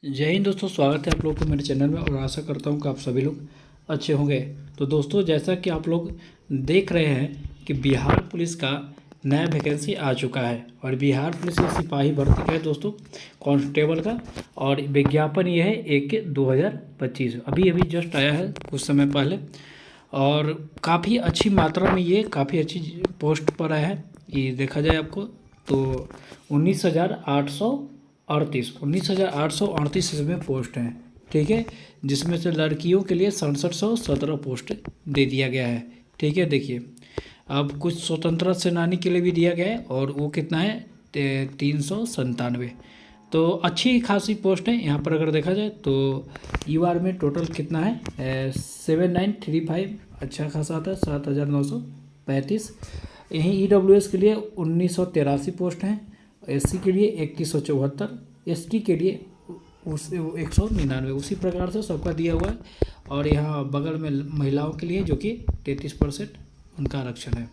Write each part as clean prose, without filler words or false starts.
जय हिंद दोस्तों, स्वागत है आप लोगों को मेरे चैनल में और आशा करता हूं कि आप सभी लोग अच्छे होंगे। तो दोस्तों, जैसा कि आप लोग देख रहे हैं कि बिहार पुलिस का नया वैकेंसी आ चुका है और बिहार पुलिस का सिपाही भर्ती का है दोस्तों, कांस्टेबल का। और विज्ञापन ये है 1/2025, अभी अभी जस्ट आया है कुछ समय पहले। और काफ़ी अच्छी मात्रा में ये काफ़ी अच्छी पोस्ट पर आया है। ये देखा जाए आपको तो 19,838 इसमें पोस्ट हैं, ठीक है। जिसमें से लड़कियों के लिए 6717 पोस्ट दे दिया गया है, ठीक है। देखिए, अब कुछ स्वतंत्रता सेनानी के लिए भी दिया गया है और वो कितना है 397। तो अच्छी खासी पोस्ट है यहाँ पर। अगर देखा जाए तो यूआर में टोटल कितना है 7935, अच्छा खासा आता है 7935। यहीं ईडब्ल्यूएस के लिए 1983 पोस्ट हैं, एससी के लिए 2174, एसटी के लिए उस 199। उसी प्रकार से सबका दिया हुआ है। और यहाँ बगल में महिलाओं के लिए जो कि 33% उनका आरक्षण है।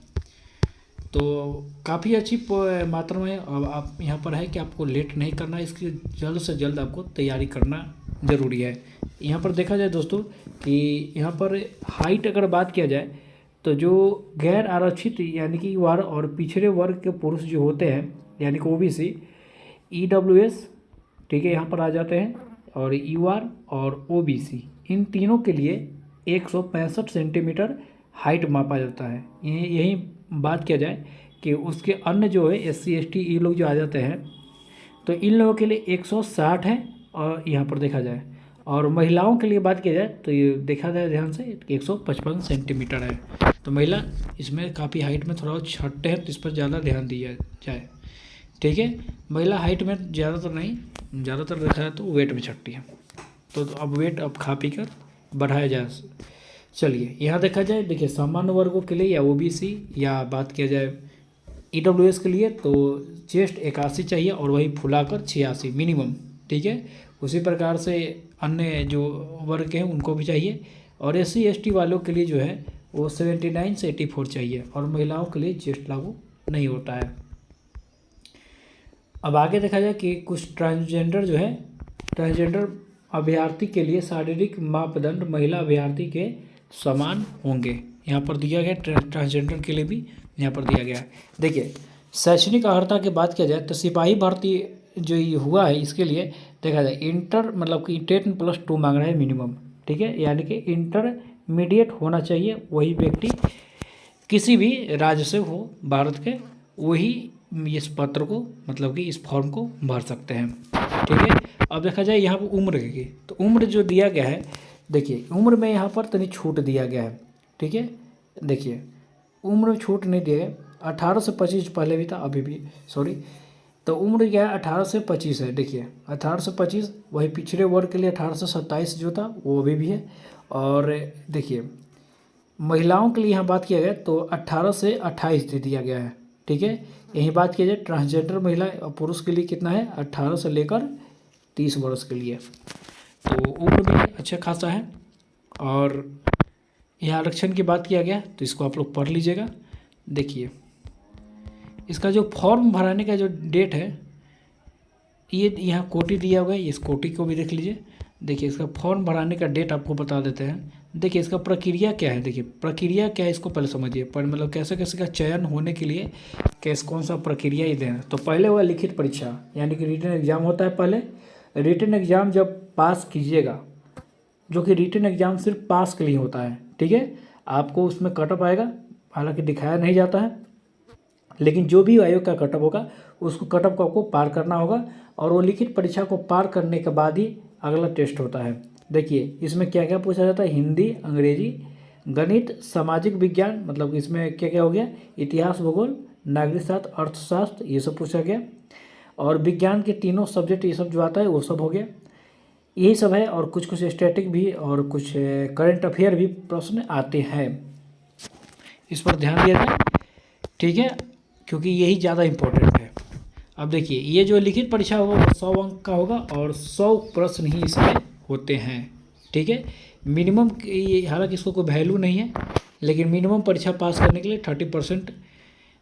तो काफ़ी अच्छी मात्रा में अब आप यहाँ पर है कि आपको लेट नहीं करना है, इसकी जल्द से जल्द आपको तैयारी करना ज़रूरी है। यहाँ पर देखा जाए दोस्तों कि यहाँ पर हाइट अगर बात किया जाए तो जो गैर आरक्षित यानी कि वर्ग और पिछड़े वर्ग के पुरुष जो होते हैं यानी कि ओबीसी, ईडब्ल्यूएस, ठीक है, यहाँ पर आ जाते हैं। और यूआर और ओबीसी, इन तीनों के लिए 165 सेंटीमीटर हाइट मापा जाता है। यही बात किया जाए कि उसके अन्य जो है एससी एसटी ये लोग जो आ जाते हैं तो इन लोगों के लिए 160 है। और यहाँ पर देखा जाए और महिलाओं के लिए बात की जाए तो ये देखा जाए ध्यान से 155 सेंटीमीटर है। तो महिला इसमें काफ़ी हाइट में थोड़ा छटते हैं, तो इस पर ज़्यादा ध्यान दिया जाए, ठीक है। महिला हाइट में ज़्यादातर नहीं, ज़्यादातर देखा जाए तो वेट में छटती है। तो अब वेट अब खा पी कर बढ़ाया जाए। चलिए यहाँ देखा जाए, देखिए सामान्य वर्गों के लिए या ओबीसी या बात किया जाए ईडब्ल्यूएस के लिए तो चेस्ट 81 चाहिए और वही फुलाकर 86 मिनिमम, ठीक है। उसी प्रकार से अन्य जो वर्ग हैं उनको भी चाहिए। और एससी एसटी वालों के लिए जो है वो 79 से 84 चाहिए। और महिलाओं के लिए चेस्ट लागू नहीं होता है। अब आगे देखा जाए कि कुछ ट्रांसजेंडर जो है, ट्रांसजेंडर अभ्यर्थी के लिए शारीरिक मापदंड महिला अभ्यर्थी के समान होंगे। यहाँ पर दिया गया ट्रांसजेंडर के लिए भी यहाँ पर दिया गया है। देखिए, शैक्षणिक अर्हता की बात किया जाए तो सिपाही भर्ती जो ये हुआ है इसके लिए देखा जाए इंटर मतलब कि 10+2 मांग रहा है मिनिमम, ठीक है। यानी कि इंटरमीडिएट होना चाहिए वही व्यक्ति, किसी भी राज्य से हो भारत के, वही इस पत्र को मतलब कि इस फॉर्म को भर सकते हैं, ठीक है। अब देखा जाए यहाँ पर उम्र की, तो उम्र जो दिया गया है, देखिए उम्र में यहाँ पर तनी छूट दिया गया है, ठीक है। देखिए उम्र में छूट नहीं दिया है, 18 से 25 पहले भी था, अभी भी सॉरी। तो उम्र क्या है 18 से 25 है। देखिए 18 से 25, वही पिछड़े वर्ग के लिए 18 से 27 जो था वो अभी भी है। और देखिए महिलाओं के लिए यहाँ बात किया गया तो 18 से 28 दे दिया गया है, ठीक है। यही बात किया जाए ट्रांसजेंडर महिला और पुरुष के लिए कितना है 18 से लेकर 30 वर्ष के लिए। तो उम्र भी अच्छा खासा है। और यहाँ आरक्षण की बात किया गया तो इसको आप लोग पढ़ लीजिएगा। देखिए इसका जो फॉर्म भराने का जो डेट है ये यहाँ कोटि दिया हुआ है, इस कोटि को भी देख लीजिए। देखिए इसका फॉर्म भराने का डेट आपको बता देते हैं। देखिए इसका प्रक्रिया क्या है, देखिए प्रक्रिया क्या है इसको पहले समझिए। पर मतलब कैसे कैसे का चयन होने के लिए कैसे कौन सा प्रक्रिया ही देना। तो पहले हुआ लिखित परीक्षा यानी कि रिटन एग्जाम होता है। पहले रिटन एग्जाम जब पास कीजिएगा, जो कि रिटन एग्जाम सिर्फ पास के लिए होता है, ठीक है। आपको उसमें कटअप आएगा, हालांकि दिखाया नहीं जाता है, लेकिन जो भी आयोग का कटअप होगा उसको कटअप को आपको पार करना होगा। और वो लिखित परीक्षा को पार करने के बाद ही अगला टेस्ट होता है। देखिए इसमें क्या क्या पूछा जाता है, हिंदी, अंग्रेजी, गणित, सामाजिक विज्ञान, मतलब इसमें क्या क्या हो गया, इतिहास, भूगोल, नागरिक शास्त्र, अर्थशास्त्र, ये सब पूछा गया। और विज्ञान के तीनों सब्जेक्ट ये सब जो आता है वो सब हो गया, यही सब है। और कुछ कुछ स्टैटिक भी और कुछ करंट अफेयर भी प्रश्न आते हैं, इस पर ध्यान दिया जाए, ठीक है, क्योंकि यही ज़्यादा इम्पोर्टेंट है। अब देखिए ये जो लिखित परीक्षा होगा 100 अंक का होगा और 100 प्रश्न ही इसमें होते हैं, ठीक है। मिनिमम ये, हालांकि इसको कोई वैल्यू नहीं है, लेकिन मिनिमम परीक्षा पास करने के लिए 30%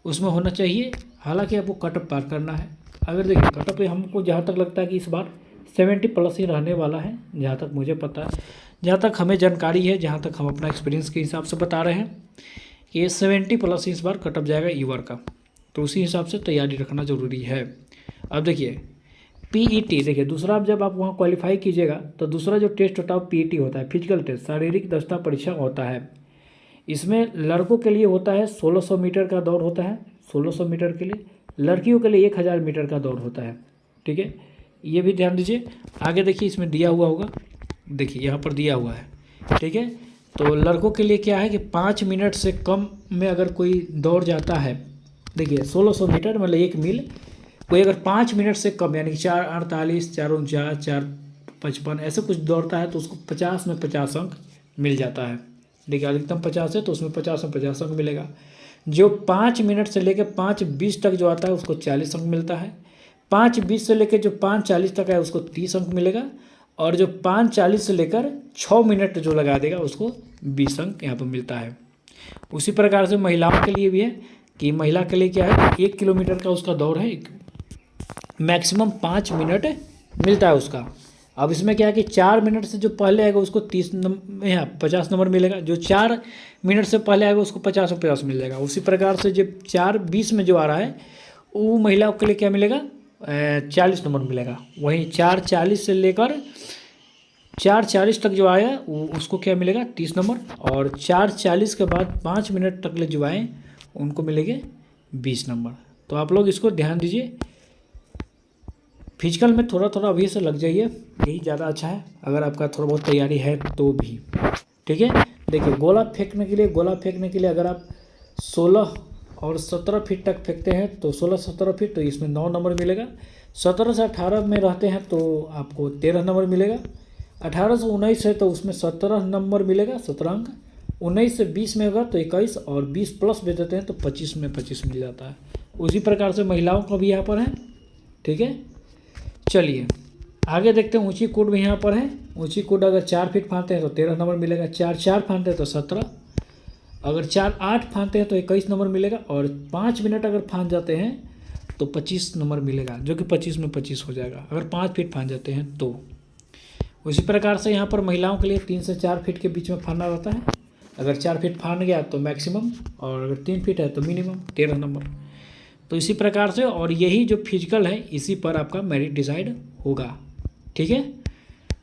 उसमें होना चाहिए। हालांकि आपको कटअप पार करना है। अगर देखिए कटअप हमको जहाँ तक लगता है कि इस बार 70+ ही रहने वाला है, जहाँ तक मुझे पता है, जहाँ तक हमें जानकारी है, जहाँ तक हम अपना एक्सपीरियंस के हिसाब से बता रहे हैं कि ये 70+ ही इस बार कट ऑफ जाएगा ईवर का। तो उसी हिसाब से तैयारी रखना ज़रूरी है। अब देखिए पीईटी, देखिए दूसरा, अब जब आप वहाँ क्वालिफाई कीजिएगा तो दूसरा जो टेस्ट होता है पीईटी होता है, फिजिकल टेस्ट, शारीरिक दक्षता परीक्षा होता है। इसमें लड़कों के लिए होता है 1600 मीटर का दौड़ होता है, 1600 मीटर के लिए, लड़कियों के लिए 1000 मीटर का दौड़ होता है। ठीक है, ये भी ध्यान दीजिए। आगे देखिए इसमें दिया हुआ होगा, देखिए यहाँ पर दिया हुआ है। ठीक है, तो लड़कों के लिए क्या है कि 5 मिनट से कम में अगर कोई दौड़ जाता है, देखिए 1600 मीटर मतलब 1 मील, कोई अगर 5 मिनट से कम यानी कि 4:48, 4:49, 4:55 ऐसे कुछ दौड़ता है तो उसको 50 में 50 अंक मिल जाता है। देखिए अधिकतम 50 है तो उसमें 50 में 50 अंक मिलेगा। जो 5 मिनट से लेकर 5:20 तक जो आता है उसको 40 अंक मिलता है। 5:20 से लेकर जो 5:40 तक है उसको 30 अंक मिलेगा। और जो 5:40 से लेकर 6 मिनट जो लगा देगा उसको 20 अंक यहाँ पर मिलता है। उसी प्रकार से महिलाओं के लिए भी है कि महिला के लिए क्या है, 1 किलोमीटर का उसका दौड़ है, मैक्सिमम 5 मिनट मिलता है उसका। अब इसमें क्या है कि 4 मिनट से जो पहले आएगा उसको 30 नंबर, यहाँ 50 नंबर मिलेगा। जो 4 मिनट से पहले आएगा उसको 50 में 50 मिल जाएगा। उसी प्रकार से जब 4:20 में जो आ रहा है वो महिलाओं के लिए क्या मिलेगा, 40 नंबर मिलेगा। वहीं 4:40 से लेकर 4:40 तक जो आया वो उसको क्या मिलेगा, 30 नंबर। और 4:40 के बाद 5 मिनट तक ले जो आए उनको मिलेंगे 20 नंबर। तो आप लोग इसको ध्यान दीजिए। फिजिकल में थोड़ा थोड़ा अभी से लग जाइए, यही ज़्यादा अच्छा है अगर आपका थोड़ा बहुत तैयारी है तो भी। ठीक है, देखिए गोला फेंकने के लिए अगर आप 16 और 17 फीट तक फेंकते हैं तो 16-17 फीट तो इसमें 9 नंबर मिलेगा। 17 से 18 में रहते हैं तो आपको 13 नंबर मिलेगा। 18 से 19 है तो उसमें 17 नंबर मिलेगा, 17 अंक। 19 से 20 में होगा तो 21, और 20+ भी देते हैं तो 25 में 25 मिल जाता है। उसी प्रकार से महिलाओं का भी यहाँ पर है। ठीक है, चलिए आगे देखते हैं। ऊंची कूद भी यहाँ पर है। ऊंची कूद अगर 4 फीट फांदते हैं तो 13 नंबर मिलेगा। 4-4 फांदते हैं तो 17, अगर 4-8 फांदते हैं तो 21 नंबर मिलेगा। और 5 मिनट अगर फांद जाते हैं तो 25 नंबर मिलेगा, जो कि 25 में 25 हो जाएगा अगर 5 फीट फांद जाते हैं तो। उसी प्रकार से यहाँ पर महिलाओं के लिए 3 से 4 फीट के बीच में फांदना रहता है। अगर 4 फीट फांद गया तो मैक्सिमम, और अगर 3 फीट है तो मिनिमम 13 नंबर। तो इसी प्रकार से, और यही जो फिजिकल है इसी पर आपका मेरिट डिसाइड होगा। ठीक है,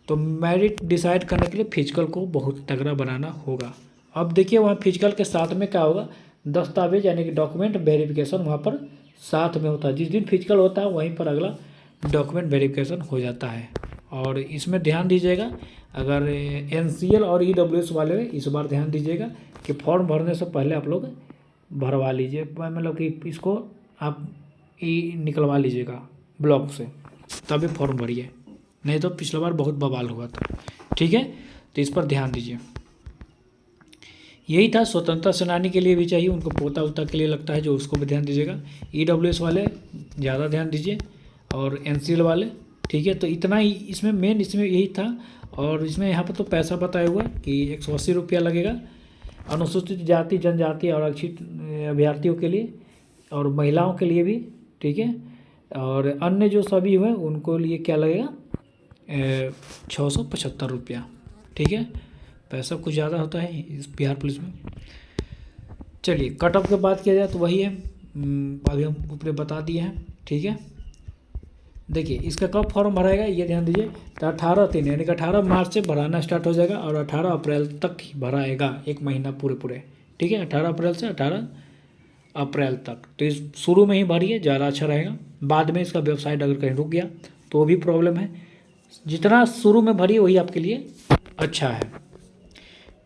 तो मेरिट डिसाइड करने के लिए फिजिकल को बहुत तगड़ा बनाना होगा। अब देखिए वहाँ फिजिकल के साथ में क्या होगा, दस्तावेज यानी कि डॉक्यूमेंट वेरिफिकेशन वहाँ पर साथ में होता है। जिस दिन फिजिकल होता है वहीं पर अगला डॉक्यूमेंट वेरिफिकेशन हो जाता है। और इसमें ध्यान दीजिएगा, अगर NCL और EWS वाले इस बार ध्यान दीजिएगा कि फॉर्म भरने से पहले आप लोग भरवा लीजिए, मतलब कि इसको आप निकलवा लीजिएगा ब्लॉक से, तभी फॉर्म भरिए, नहीं तो पिछला बार बहुत बवाल हुआ था। ठीक है, तो इस पर ध्यान दीजिए। यही था, स्वतंत्रता सेनानी के लिए भी चाहिए, उनको पोता उता के लिए लगता है जो, उसको भी ध्यान दीजिएगा। EWS वाले ज़्यादा ध्यान दीजिए, और NCL वाले। ठीक है, तो इतना ही इसमें मेन इसमें यही था। और इसमें यहाँ पर तो पैसा बताया हुआ कि 180 रुपया लगेगा अनुसूचित जाति जनजाति और आरक्षित अभ्यर्थियों के लिए, और महिलाओं के लिए भी। ठीक है, और अन्य जो सभी हुए उनको लिए क्या लगेगा, 675 रुपया। ठीक है, पैसा कुछ ज़्यादा होता है इस बिहार पुलिस में। चलिए कट ऑफ की बात किया जाए तो वही है, अभी हम ऊपर बता दिए हैं। ठीक है, देखिए इसका कब फॉर्म भराएगा ये ध्यान दीजिए, तो 18/3 यानी कि 18 मार्च से भराना स्टार्ट हो जाएगा, और 18 अप्रैल तक ही भराएगा, 1 महीना पूरे। ठीक है, 18 अप्रैल से 18 अप्रैल तक। तो इस शुरू में ही भरिए, ज़्यादा अच्छा रहेगा। बाद में इसका वेबसाइट अगर कहीं रुक गया तो भी प्रॉब्लम है। जितना शुरू में भरिए वही आपके लिए अच्छा है।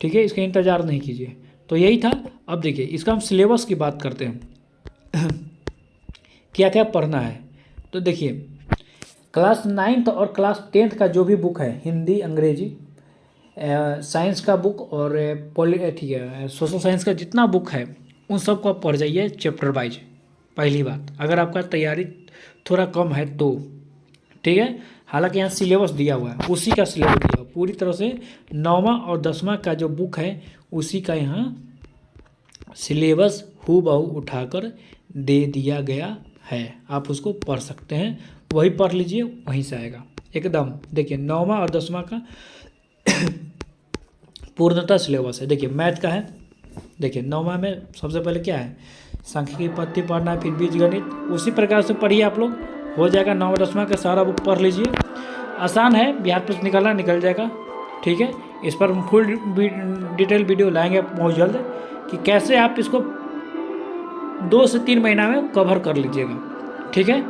ठीक है, इसका इंतज़ार नहीं कीजिए। तो यही था। अब देखिए इसका हम सिलेबस की बात करते हैं क्या क्या पढ़ना है। तो देखिए क्लास 9th और क्लास 10th का जो भी बुक है, हिंदी, अंग्रेजी, साइंस का बुक और ठीक है सोशल साइंस का जितना बुक है उन सब को आप पढ़ जाइए चैप्टर वाइज। पहली बात, अगर आपका तैयारी थोड़ा कम है तो। ठीक है, हालांकि यहाँ सिलेबस दिया हुआ है, उसी का सिलेबस दिया हुआ पूरी तरह से। 9वां और 10वां का जो बुक है उसी का यहाँ सिलेबस हूबहू उठाकर दे दिया गया है। आप उसको पढ़ सकते हैं, वही पढ़ लीजिए, वहीं से आएगा। एकदम। देखिए 9वां और 10वां का पूर्णतः सिलेबस है। देखिए मैथ का है, देखिए 9वां में सबसे पहले क्या है, सांख्यिकी पद्धति पढ़ना है, फिर बीजगणित, उसी प्रकार से पढ़िए आप लोग, हो जाएगा। 9वां 10वां का सारा बुक पढ़ लीजिए, आसान है, बिहार पुलिस निकालना निकल जाएगा। ठीक है, इस पर हम फुल डिटेल वीडियो लाएंगे बहुत जल्द कि कैसे आप इसको 2 से 3 महीना में कवर कर लीजिएगा। ठीक है,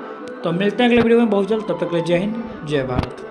तो मिलते हैं अगले वीडियो में बहुत जल्द, तब तक के लिए जय हिंद जय भारत।